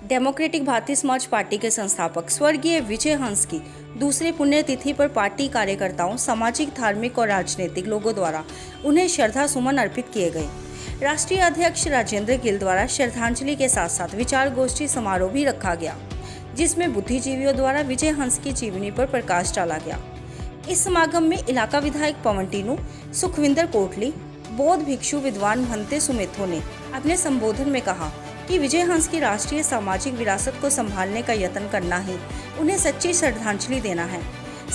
Democratic Bharatiya Samaj party के संस्थापक स्वर्गीय विजय हंस की दूसरी पुण्यतिथि पर पार्टी कार्यकर्ताओं, सामाजिक, धार्मिक और राजनीतिक लोगों द्वारा उन्हें श्रद्धा सुमन अर्पित किए गए। राष्ट्रीय अध्यक्ष राजेंद्र गिल द्वारा श्रद्धांजलि के साथ साथ विचार गोष्ठी समारोह भी रखा गया, जिसमें बुद्धिजीवियों द्वारा विजय हंस की जीवनी पर प्रकाश डाला गया। इस समागम में इलाका विधायक पवन टीनू, सुखविंदर कोटली, बौद्ध भिक्षु विद्वान महंते सुमेथो ने अपने संबोधन में कहा कि विजय हंस की राष्ट्रीय सामाजिक विरासत को संभालने का यत्न करना ही उन्हें सच्ची श्रद्धांजलि देना है।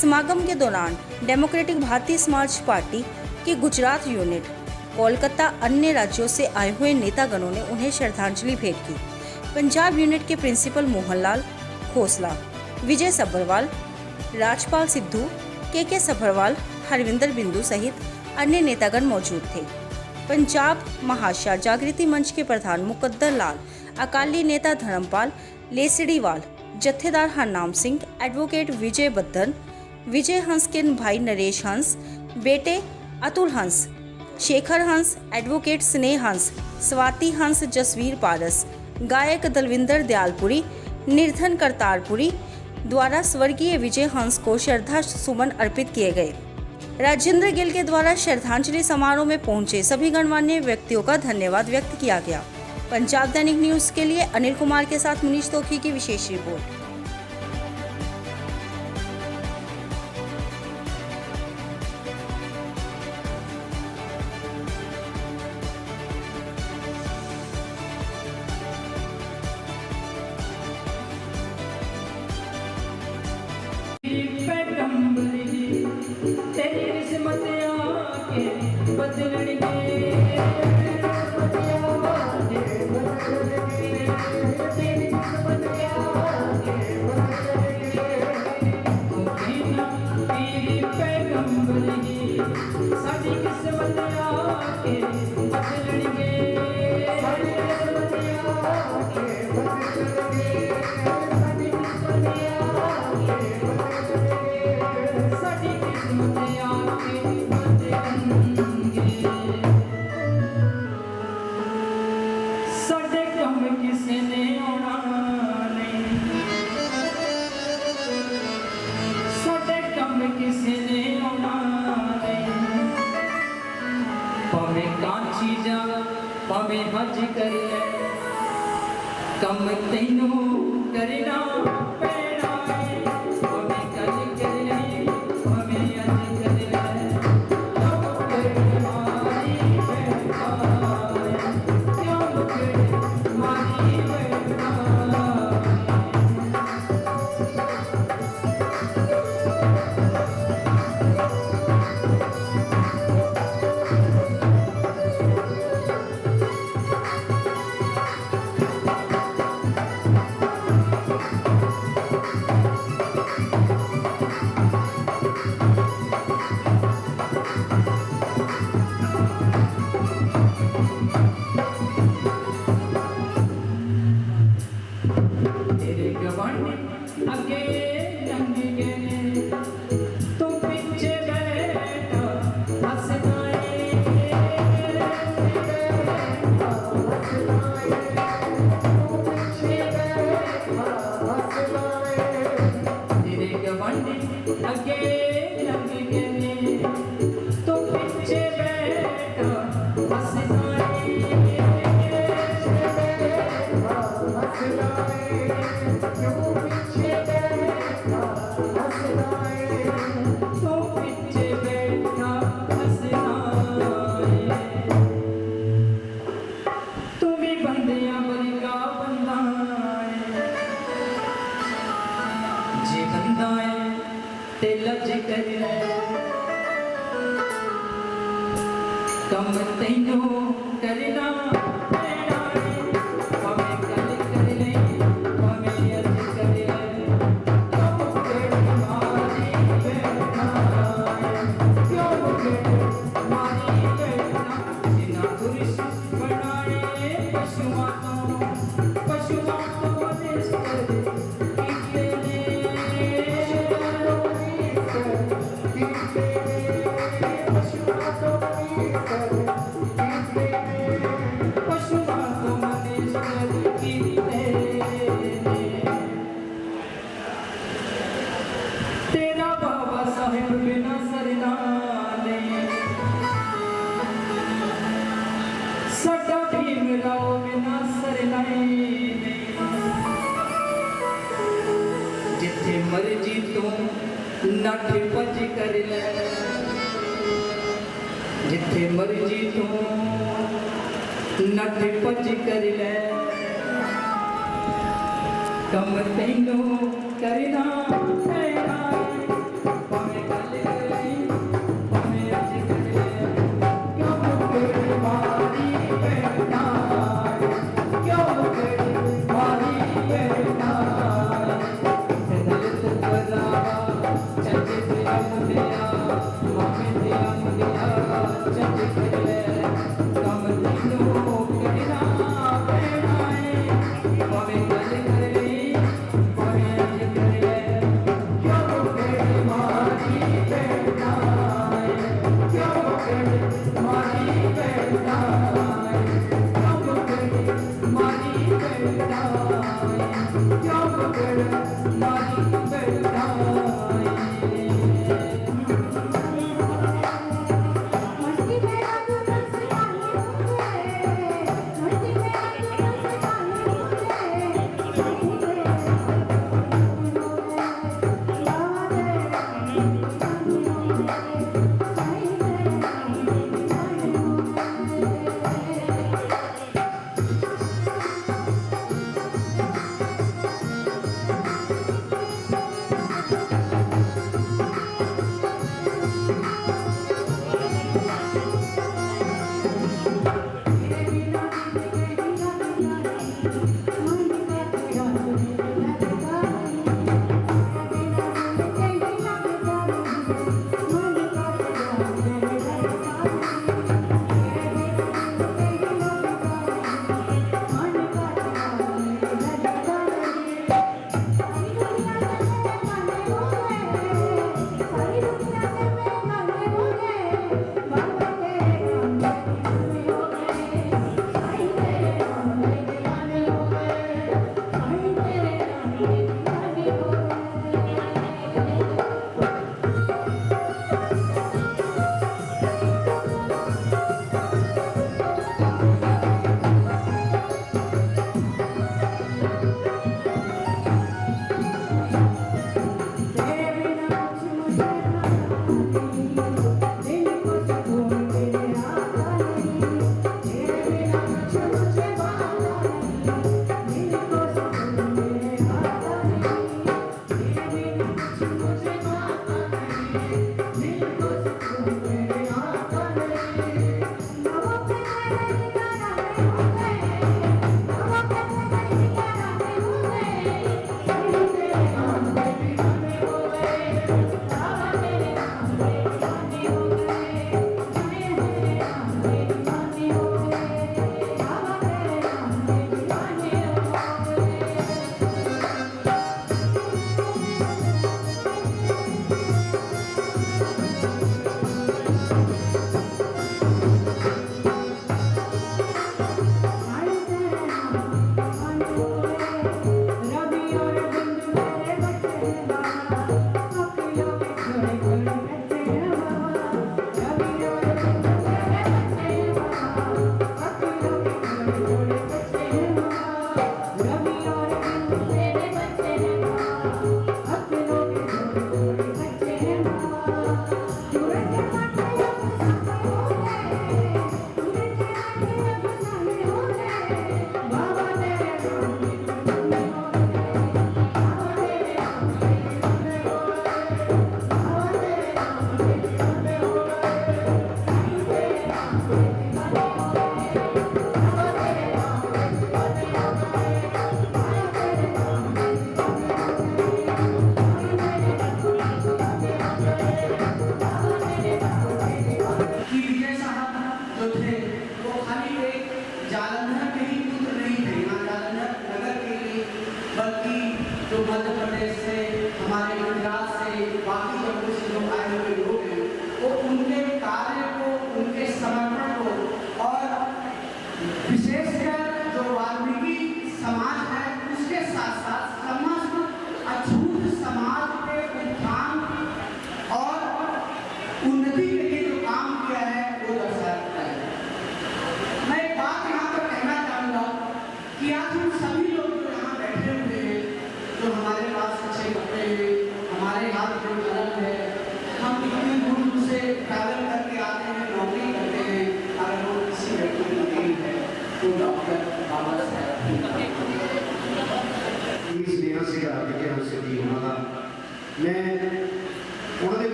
समागम के दौरान डेमोक्रेटिक भारतीय समाज पार्टी की गुजरात यूनिट, कोलकाता, अन्य राज्यों से आए हुए नेतागणों ने उन्हें श्रद्धांजलि भेंट की। पंजाब यूनिट के प्रिंसिपल मोहनलाल खोसला, विजय सभरवाल, राजपाल सिद्धू, के सभरवाल, हरविंदर बिंदु सहित अन्य नेतागण मौजूद थे। पंजाब महाशा जागृति मंच के प्रधान मुकद्दर लाल, अकाली नेता धर्मपाल लेसड़ीवाल, जत्थेदार हरनाम सिंह, एडवोकेट विजय बद्दन, विजय हंस के भाई नरेश हंस, बेटे अतुल हंस, शेखर हंस, एडवोकेट स्नेह हंस, स्वाति हंस, जसवीर पारस, गायक दलविंदर दयालपुरी, निर्धन करतारपुरी द्वारा स्वर्गीय विजय हंस को श्रद्धा सुमन अर्पित किए गए। राजेंद्र गिल के द्वारा श्रद्धांजलि समारोह में पहुंचे सभी गणमान्य व्यक्तियों का धन्यवाद व्यक्त किया गया। पंजाब दैनिक न्यूज के लिए अनिल कुमार के साथ मुनीश तोखी की विशेष रिपोर्ट। भावें हज कर कम तैनू करना पैना भावें कल कर ले भावें हज कर ले कम तैनू करना पैना भावें कल कर ले भावें हज कर ले क्यों मुझे मारी बैठना क्यों मुझे मारी बैठना जिना पुरुष बनाए पशुओं तो आदेश कर पशु तो नठ भज कर ले जिथे मर्जी तो नठ भज कर ले कम तैनू करना पैना भावें गल करे भावें अज करे क्यों मुकड़ मारी बैठा क्यों मुकड़ मारी बैठा दलित बलावा चंचे तेरा मुंडिया भावें तेरा मुंडिया चंचे कर ले कम तैनू करना पैना भावें गल करे हमारे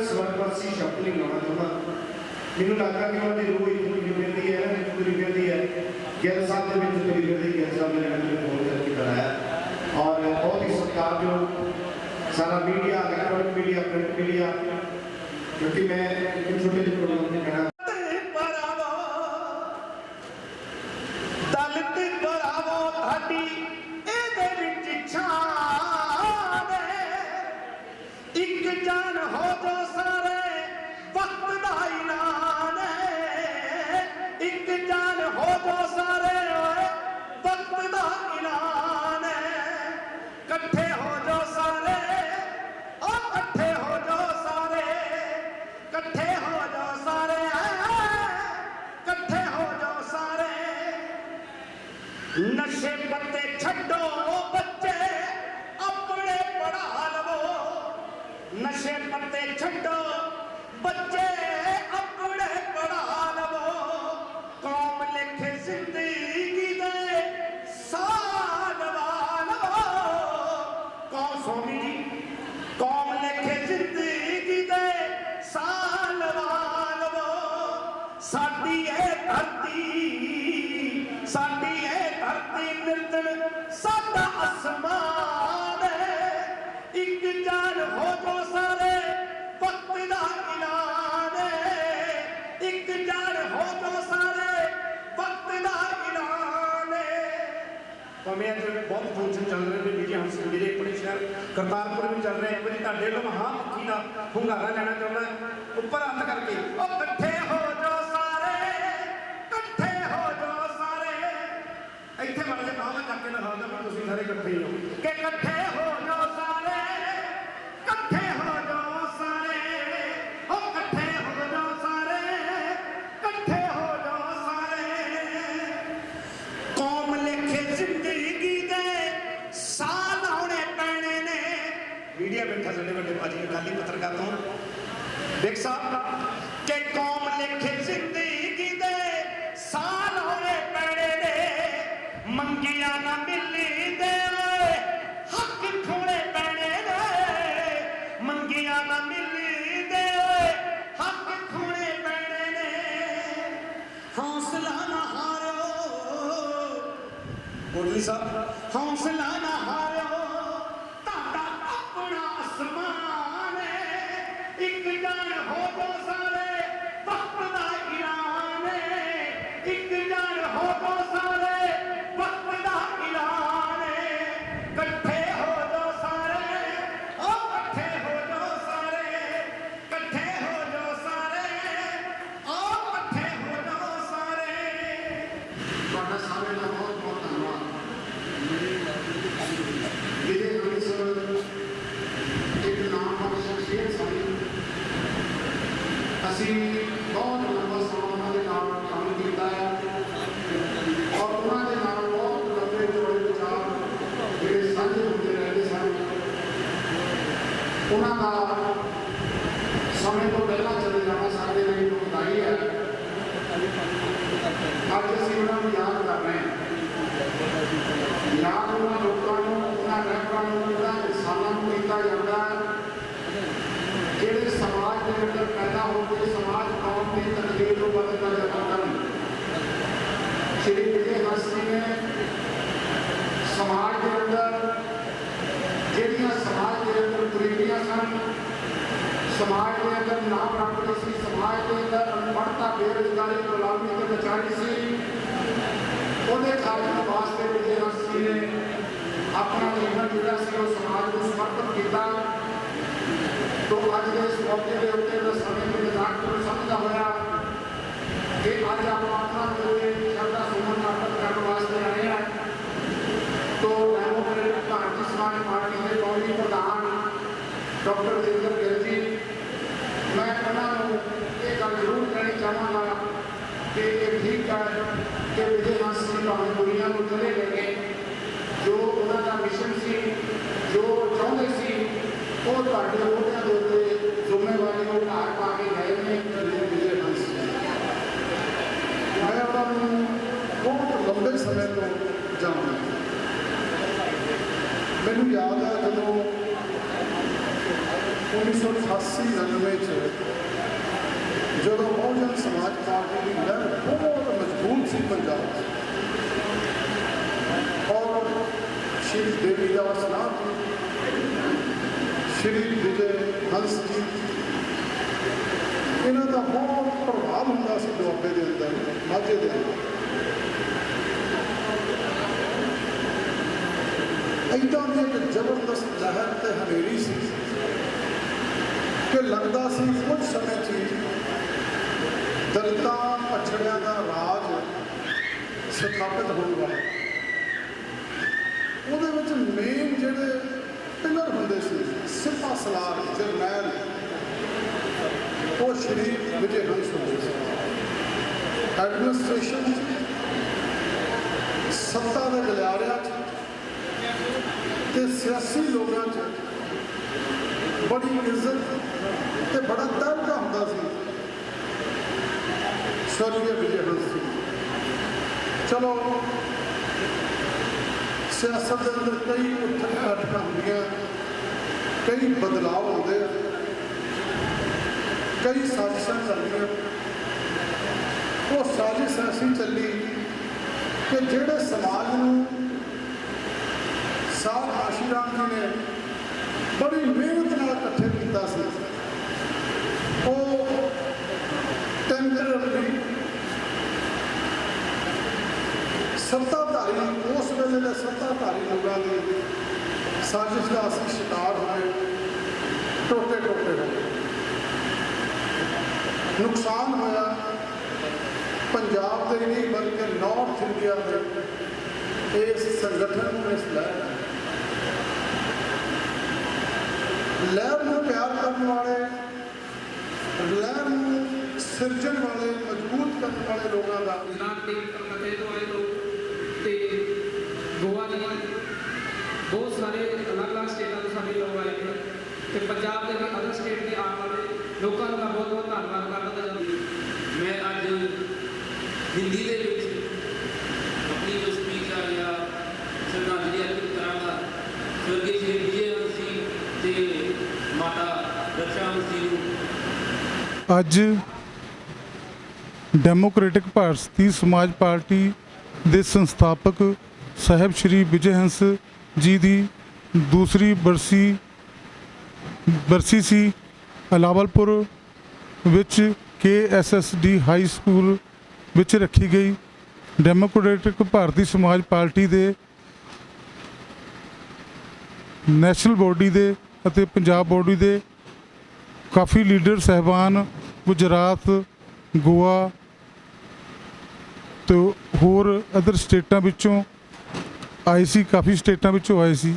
ਸਵਰਗਵਾਸੀ ਸ਼ਬਦ ਨਹੀਂ ਲਾਉਣਾ ਚਾਹੁੰਦਾ। ਮੈਨੂੰ ਲੱਗਦਾ ਕਿ ਉਹਨਾਂ ਦੀ ਰੂਹ ਇੱਕ ਤੁਰੀ ਫਿਰਦੀ ਹੈ, ਇੱਕ ਤੁਰੀ ਫਿਰਦੀ ਹੈ, ਗਿੱਲ ਸਾਹਿਬ ਦੇ ਵਿੱਚ ਤੁਰੀ ਫਿਰਦੀ। ਗਿੱਲ ਸਾਹਿਬ ਨੇ ਮੈਨੂੰ ਫੋਨ ਕਰਕੇ ਕਰਾਇਆ ਔਰ ਬਹੁਤ ਹੀ ਸਤਿਕਾਰਯੋਗ ਸਾਰਾ media, electronic media, print media, क्योंकि मैं एक छोटे ਜਿਹੇ प्रोग्राम में कहना ਦਲਿਤ ਬਰਾਵੋ ਤੁਹਾਡੀ ਇਹਦੇ ਵਿੱਚ ਛਾਨ ਇੱਕ ਜਾਨ ਹੋ ਜੋ ਸਾਰੇ ਵਕਤ ਦਾ ਐਲਾਨ ਇੱਕ ਜਾਨ ਹੋ ਜੋ ਸਾਰੇ ਓਏ ਵਕਤ ਦਾ ਐਲਾਨ ਇਕੱਠੇ ਹੋ ਜੋ ਸਾਰੇ ਓ ਇਕੱਠੇ ਹੋ ਜੋ ਸਾਰੇ ਇਕੱਠੇ ਹੋ ਜੋ ਸਾਰੇ ਇਕੱਠੇ ਹੋ ਜੋ ਸਾਰੇ नशे पत्ते छड्डो बच्चे अपने पढ़ा लवो नशे पत्ते छड्डो बच्चे अपने पढ़ा लवो कौम लिखे जिंदगी दे साल वालो कौन सोनी जी कौम लिखे जिंदगी दे साल वालो साडी है धरती साडी है धरती निर्जन साडा आसमान एक जान हो जो सारे वक्त दा ऐलान एक जान हो जो सारे वक्त दा ऐलान भावें अज बहुत फंक्शन चल रहे हैं विजय हंस मेरे अपने शहर करतारपुर भी चल रहे हैं बड़ी तुहाडे लो महामुखी का हुंगारा लेना चाहुंदा उपर हत्थ करके ओ इकट्ठे हो जो सारे इकट्ठे हो जो सारे ਇੱਥੇ ਮੜ ਕੇ ਬਾਹਰ ਚੱਕ ਕੇ ਦਿਖਾਉਂਦਾ ਪਰ ਤੁਸੀਂ ਸਾਰੇ ਇਕੱਠੇ ਹੀ ਹੋ ਕਿ ਇਕੱਠੇ ਹੋ ਜਾਓ ਸਾਰੇ ਇਕੱਠੇ ਹੋ ਜਾਓ ਸਾਰੇ ਹੋ ਇਕੱਠੇ ਹੋ ਜਾਓ ਸਾਰੇ ਇਕੱਠੇ ਹੋ ਜਾਓ ਸਾਰੇ ਕੌਮ ਲਿਖੇ ਜ਼ਿੰਦਗੀ ਦੇ ਸਾਲ ਆਉਣੇ ਪੈਣੇ ਨੇ ਮੀਡੀਆ ਬੈਠਾ ਸਾਡੇ ਵੱਡੇ ਭਾਜੀ ਅਕਾਲੀ ਪੱਤਰਕਾਰ ਤੋਂ ਦੇਖ ਸਾਹਿਬ ਕਿ ਕੌਮ ਲਿਖੇ ਜ਼ਿੰਦਗੀ ਦੇ ਸਾਲ ਆਉਣੇ ਪੈਣੇ ਨੇ ਮੰਗਿਆ ਨਾ ਮਿਲੀ ਦੇ ਹੱਕ ਖੋਣੇ ਪੈਣੇ ਨੇ ਮੰਗਿਆ ਨਾ ਮਿਲੀ ਦੇ ਹੱਕ ਖੋਣੇ ਪੈਣੇ ਨੇ ਹੌਸਲਾ ਨਾ ਹਾਰਿਓ ਬੋਲੀ ਸਾਹਿਬ ਹੌਸਲਾ ਨਾ ਹਾਰਿਓ ਤੁਹਾਡਾ ਆਪਣਾ ਅਸਮਾਨ ਇੱਕ ਜਾਨ ਹੋ ਜੋ ਸਾਰੇ ਵਕਤ ਦਾ ਐਲਾਨ ਇੱਕ ਜਾਨ ਹੋ ਜੋ ਸਾਰੇ वक्त दा ऐलान इकट्ठे हो जो सारे ओ इकट्ठे हो जो सारे इकट्ठे हो जो सारे ओ इकट्ठे हो जो सारे ਤੁਹਾਡਾ ਸਾਰੇ ਦਾ ਬਹੁਤ ਬਹੁਤ ਧੰਨਵਾਦ। ਮੇਰੇ ਅੰਦਰ ਇੱਕ ਨਾਮ ਸ਼ਖਸੀਅਤ ਸਾਡੀ ਅਸੀਂ ਬਹੁਤ ਲੰਬਾ ਸਮਾਂ ਉਹਨਾਂ ਦੇ ਨਾਲ ਕੰਮ ਕੀਤਾ ਹੈ ਔਰ ਉਹਨਾਂ ਦੇ ਨਾਲ ਬਹੁਤ ਲੰਬੇ ਚੌੜੇ ਵਿਚਾਰ ਜਿਹੜੇ ਸਾਂਝੇ ਹੁੰਦੇ ਰਹਿੰਦੇ ਸਨ। ਉਹਨਾਂ ਦਾ ਸਮੇਂ ਤੋਂ ਪਹਿਲਾਂ ਚਲੇ ਜਾਣਾ ਸਾਡੇ ਲਈ ਦੁਖਦਾਈ ਹੈ। ਅੱਜ ਅਸੀਂ ਉਹਨਾਂ ਨੂੰ ਯਾਦ ਕਰ ਰਹੇ ਹਾਂ। ਯਾਦ ਉਹਨਾਂ ਲੋਕਾਂ ਨੂੰ ਉਹਨਾਂ ਰਹਿਬਰਾਂ ਨੂੰ ਉਹਨਾਂ ਇਨਸਾਨਾਂ ਨੂੰ ਕੀਤਾ ਜਾਂਦਾ ਜਿਹੜੇ ਸਮਾਜ ਦੇ ਅੰਦਰ ਪੈਦਾ ਹੋ ਕੇ ਸਮਾਜ ਕੌਮ ਦੀ ਤਕਦੀਰ ਨੂੰ ਬਦਲਣਾ ਚਾਹੁੰਦੇ ਹਨ। श्री विजय हंस जी ने समाज के अंदर ਜਿਹੜੀਆਂ समाज के अंदर कुरीतियां सन समाज के अंदर ना बराबरी सी समाज के अंदर अनपढ़ता बेरोजगारी गुलामी के नचारी सी ਉਹਦੇ ਖਾਤਮੇ ਵਾਸਤੇ विजय हंस जी ने अपना जीवन ਜਿਹੜਾ ਸੀ ਉਹ समाज ਨੂੰ ਸਮਰਪਿਤ ਕੀਤਾ। तो ਅੱਜ ਦੇ ਇਸ ਮੌਕੇ ਦੇ ਉੱਤੇ ਦਾ ਸਮੇਂ ਦੇ ਨਿਜ਼ਾਮ ਨੂੰ ਸਮਝਦਾ ਹੋਇਆ कि आज आप अपना श्रद्धा सुमन अर्पित करने वास्ते आए हैं तो डेमोक्रेटिक भारतीय समाज पार्टी के कौमी प्रधान डॉक्टर देवेंद्र गिल जी मैं उन्होंने ये गल जरूर कहनी चाहूँगा कि ये ठीक है कि विजय हंस जी भावें दुनिया को चले गए जो उन्होंने मिशन सी जो चाहते सी वो तुहाडे मोढिਆਂ ਦੇ ਉੱਤੇ ਜ਼ਿੰਮੇਵਾਰੀ ਨੂੰ ਭਾਰ ਪਾ ਕੇ ਗਏ ਨੇ विजय हंस जी। मैं उन्होंने बहुत लंबे समय तो जानता मैनू याद है जो 1988-99 ਜਦੋਂ ਬਹੁਜਨ ਸਮਾਜ ਪਾਰਟੀ ਦੀ ਲਹਿਰ ਬਹੁਤ ਮਜ਼ਬੂਤ ਸੀ ਪੰਜਾਬ 'ਚ ਔਰ ਸ਼੍ਰੀ ਦੇਵੀਦਾਸ ਨਾਥ ਜੀ, ਸ਼੍ਰੀ ਵਿਜੇ ਹੰਸ ਜੀ, ਇਹਨਾਂ ਦਾ ਬਹੁਤ ਪ੍ਰਭਾਵ ਹੁੰਦਾ ਸੀ ਦੁਆਬੇ ਦੇ ਅੰਦਰ, ਮਾਝੇ ਦੇ ਅੰਦਰ। ਇੱਦਾਂ ਦੀ ਇੱਕ ਜ਼ਬਰਦਸਤ ਲਹਿਰ ਤੇ ਹਨੇਰੀ ਸੀ ਕਿ ਲੱਗਦਾ ਸੀ ਕੁਝ ਸਮੇਂ 'ਚ ਹੀ ਦਲਿਤਾਂ ਪਛੜਿਆਂ ਦਾ ਰਾਜ ਸਥਾਪਿਤ ਹੋਣ ਵਾਲਾ। ਉਹਦੇ ਵਿੱਚ ਮੇਨ ਜਿਹੜੇ ਪਿਲਰ ਹੁੰਦੇ ਸੀ, ਸਿਪਾਹ ਸਲਾਰ, ਜਰਨੈਲ, ਉਹ ਸ਼੍ਰੀ ਵਿਜੇ ਹੰਸ ਹੁੰਦੇ ਸੀ। ਐਡਮਿਨਿਸਟ੍ਰੇਸ਼ਨ, ਸੱਤਾ ਦੇ ਗਲਿਆਰਿਆਂ 'ਚ ਤੇ ਸਿਆਸੀ ਲੋਕਾਂ 'ਚ ਬੜੀ ਇੱਜ਼ਤ ਤੇ ਬੜਾ ਦਰਦ ਹੁੰਦਾ ਸੀ ਸਵਰਗੀ ਵਿਜੇ ਹੰਸ ਜੀ। ਚਲੋ ਸਿਆਸਤ ਦੇ ਅੰਦਰ ਕਈ ਉੱਠਕ ਬੈਠਕਾਂ ਹੁੰਦੀਆਂ, ਕਈ ਬਦਲਾਅ ਆਉਂਦੇ, ਕਈ ਸਾਜ਼ਿਸ਼ਾਂ ਚੱਲਦੀਆਂ। ਉਹ ਸਾਜ਼ਿਸ਼ ਐਸੀ ਚੱਲੀ ਕਿ ਜਿਹੜੇ ਸਮਾਜ ਨੂੰ ਸਾਧ ਆਸ਼ੀਰਾਮ ਜੀ ਨੇ ਬੜੀ ਮਿਹਨਤ ਨਾਲ ਇਕੱਠੇ ਕੀਤਾ ਸੀ, ਉਹ ਟੈਂਪਰੇਰੀ ਸੱਤਾਧਾਰੀ, ਉਸ ਵੇਲੇ ਦੇ ਸੱਤਾਧਾਰੀ ਲੋਕਾਂ ਦੀ ਸਾਜ਼ਿਸ਼ ਦਾ ਅਸੀਂ ਸ਼ਿਕਾਰ ਹੋਏ, ਟੋਟੇ ਟੋਟੇ ਹੋਏ, ਨੁਕਸਾਨ ਹੋਇਆ ਪੰਜਾਬ ਦੇ ਨਹੀਂ ਬਲਕਿ ਨਾਰਥ ਇੰਡੀਆ ਦੇ ਇਸ ਸੰਗਠਨ ਨੂੰ, ਇਸ ਲਹਿਰ ਨੂੰ ਪਿਆਰ ਕਰਨ ਵਾਲੇ, ਲਹਿਰ ਨੂੰ ਸਿਰਜਣ ਵਾਲੇ, ਮਜ਼ਬੂਤ ਕਰਨ ਵਾਲੇ ਲੋਕਾਂ ਦਾ ਗੁਜਰਾਤ ਦੇ ਕਲਕੱਤੇ ਤੋਂ ਆਏ ਲੋਕ ਤੇ ਗੋਆ ਦੇ ਬਹੁਤ ਸਾਰੇ ਅਲੱਗ-ਅਲੱਗ ਸਟੇਟਾਂ ਤੋਂ ਸਾਡੇ ਲੋਕ ਆਏ ਨੇ ਤੇ ਪੰਜਾਬ ਦੇ ਵੀ ਅਦਰ ਸਟੇਟ ਦੇ ਆਉਣ ਵਾਲੇ ਲੋਕਾਂ ਦਾ ਬਹੁਤ-ਬਹੁਤ ਧੰਨਵਾਦ ਕਰਦਾ ਹਾਂ। मैं आज हिंदी ਦੇ ਵਿੱਚ ਆਪਣੀ ਜੋ ਸਪੀਚ ਆ ਜਾਂ ਸ਼ਰਧਾਂਜਲੀ ਅਰਪਿਤ ਕਰਾਂਗਾ ਸਵਰਗੀ ਸ਼੍ਰੀ ਵਿਜੇ ਹੰਸ ਜੀ ਤੇ ਮਾਤਾ ਰਕਸ਼ਾ ਹੰਸ ਜੀ ਨੂੰ। ਅੱਜ ਡੈਮੋਕ੍ਰੈਟਿਕ ਭਾਰਤੀ ਸਮਾਜ ਪਾਰਟੀ ਦੇ ਸੰਸਥਾਪਕ ਸਾਹਿਬ ਸ਼੍ਰੀ ਵਿਜੇ ਹੰਸ ਜੀ ਦੀ ਦੂਸਰੀ ਬਰਸੀ ਸੀ। ਅਲਾਵਲਪੁਰ ਵਿੱਚ KSSD ਹਾਈ ਸਕੂਲ ਵਿੱਚ ਰੱਖੀ ਗਈ। ਡੈਮੋਕ੍ਰੈਟਿਕ ਭਾਰਤੀ ਸਮਾਜ ਪਾਰਟੀ ਦੇ ਨੈਸ਼ਨਲ ਬੋਡੀ ਦੇ ਅਤੇ ਪੰਜਾਬ ਬੋਡੀ ਦੇ ਕਾਫੀ ਲੀਡਰ ਸਾਹਿਬਾਨ ਗੁਜਰਾਤ, ਗੋਆ ਤੇ ਹੋਰ ਅਦਰ ਸਟੇਟਾਂ ਵਿੱਚੋਂ ਆਏ ਸੀ, ਕਾਫੀ ਸਟੇਟਾਂ ਵਿੱਚੋਂ ਆਏ ਸੀ।